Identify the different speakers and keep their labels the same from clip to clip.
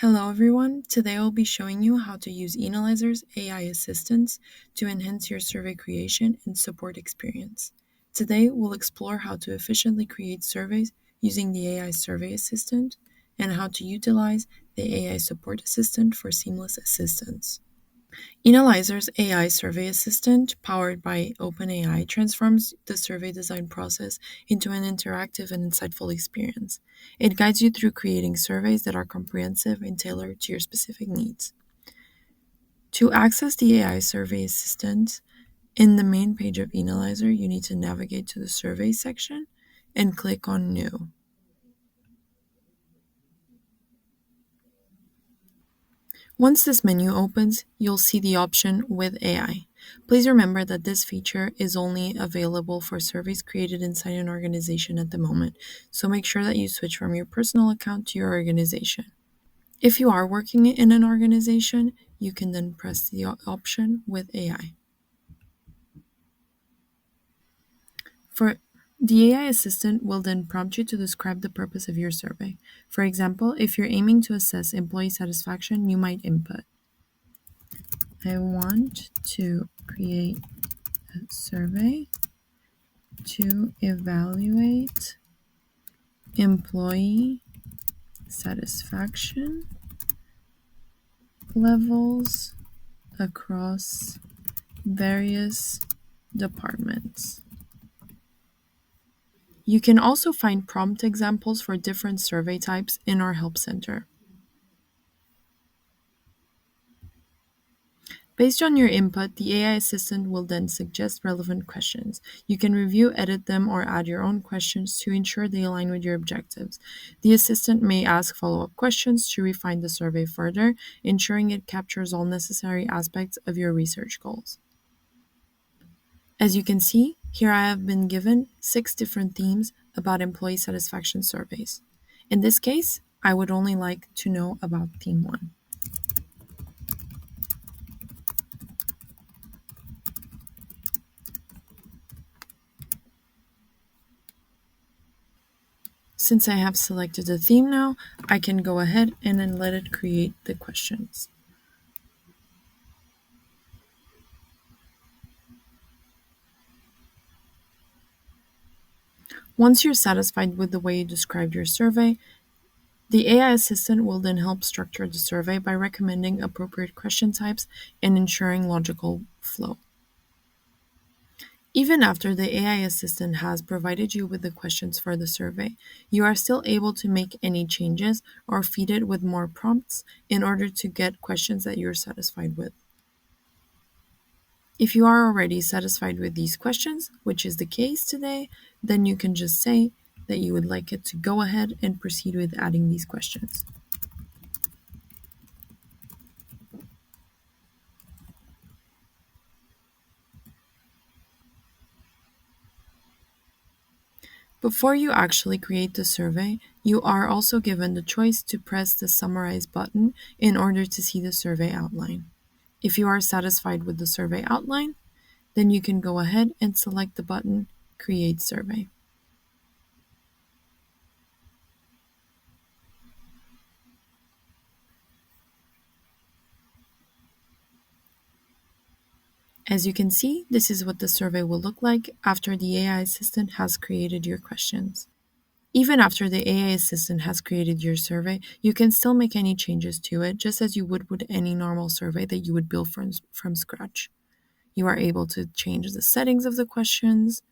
Speaker 1: Hello everyone, today I'll be showing you how to use Enalyzer's AI assistants to enhance your survey creation and support experience. Today we'll explore how to efficiently create surveys using the AI survey assistant and how to utilize the AI support assistant for seamless assistance. Enalyzer's AI survey assistant, powered by OpenAI, transforms the survey design process into an interactive and insightful experience. It guides you through creating surveys that are comprehensive and tailored to your specific needs. To access the AI survey assistant, in the main page of Enalyzer, you need to navigate to the survey section and click on New. Once this menu opens, you'll see the option with AI. Please remember that this feature is only available for surveys created inside an organization at the moment, so make sure that you switch from your personal account to your organization. If you are working in an organization, you can then press the option with AI. The AI assistant will then prompt you to describe the purpose of your survey. For example, if you're aiming to assess employee satisfaction, you might input, I want to create a survey to evaluate employee satisfaction levels across various departments. You can also find prompt examples for different survey types in our Help Center. Based on your input, the AI assistant will then suggest relevant questions. You can review, edit them, or add your own questions to ensure they align with your objectives. The assistant may ask follow-up questions to refine the survey further, ensuring it captures all necessary aspects of your research goals. As you can see, here I have been given 6 different themes about employee satisfaction surveys. In this case, I would only like to know about theme 1. Since I have selected the theme now, I can go ahead and then let it create the questions. Once you're satisfied with the way you described your survey, the AI assistant will then help structure the survey by recommending appropriate question types and ensuring logical flow. Even after the AI assistant has provided you with the questions for the survey, you are still able to make any changes or feed it with more prompts in order to get questions that you're satisfied with. If you are already satisfied with these questions, which is the case today, then you can just say that you would like it to go ahead and proceed with adding these questions. Before you actually create the survey, you are also given the choice to press the Summarize button in order to see the survey outline. If you are satisfied with the survey outline, then you can go ahead and select the button Create Survey. As you can see, this is what the survey will look like after the AI assistant has created your questions. Even after the AI assistant has created your survey, you can still make any changes to it, just as you would with any normal survey that you would build from scratch. You are able to change the settings of the questions,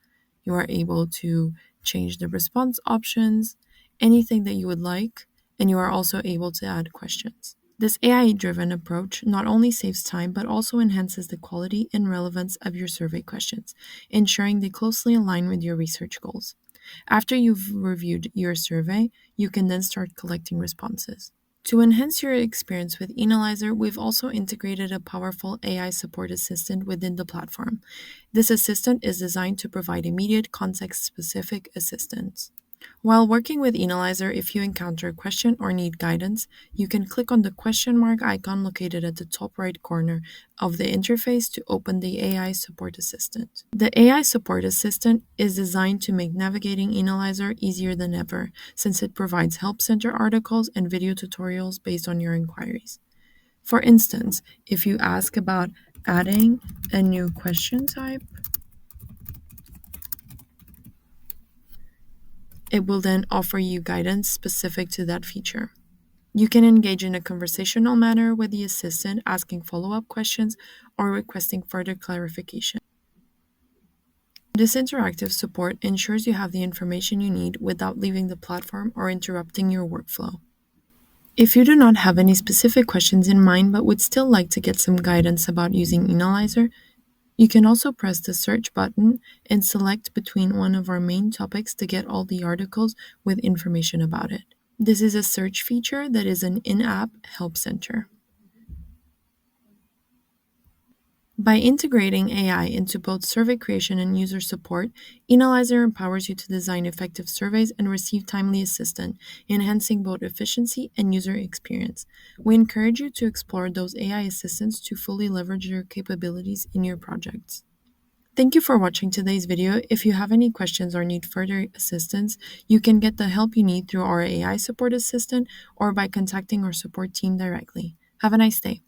Speaker 1: you are able to change the response options, anything that you would like, and you are also able to add questions. This AI-driven approach not only saves time, but also enhances the quality and relevance of your survey questions, ensuring they closely align with your research goals. After you've reviewed your survey, you can then start collecting responses. To enhance your experience with Enalyzer, we've also integrated a powerful AI support assistant within the platform. This assistant is designed to provide immediate context-specific assistance. While working with Enalyzer, if you encounter a question or need guidance, you can click on the question mark icon located at the top right corner of the interface to open the AI Support Assistant. The AI Support Assistant is designed to make navigating Enalyzer easier than ever, since it provides Help Center articles and video tutorials based on your inquiries. For instance, if you ask about adding a new question type, it will then offer you guidance specific to that feature. You can engage in a conversational manner with the assistant, asking follow-up questions or requesting further clarification. This interactive support ensures you have the information you need without leaving the platform or interrupting your workflow. If you do not have any specific questions in mind but would still like to get some guidance about using Enalyzer, you can also press the search button and select between one of our main topics to get all the articles with information about it. This is a search feature that is an in-app help center. By integrating AI into both survey creation and user support, Enalyzer empowers you to design effective surveys and receive timely assistance, enhancing both efficiency and user experience. We encourage you to explore those AI assistants to fully leverage their capabilities in your projects. Thank you for watching today's video. If you have any questions or need further assistance, you can get the help you need through our AI support assistant or by contacting our support team directly. Have a nice day.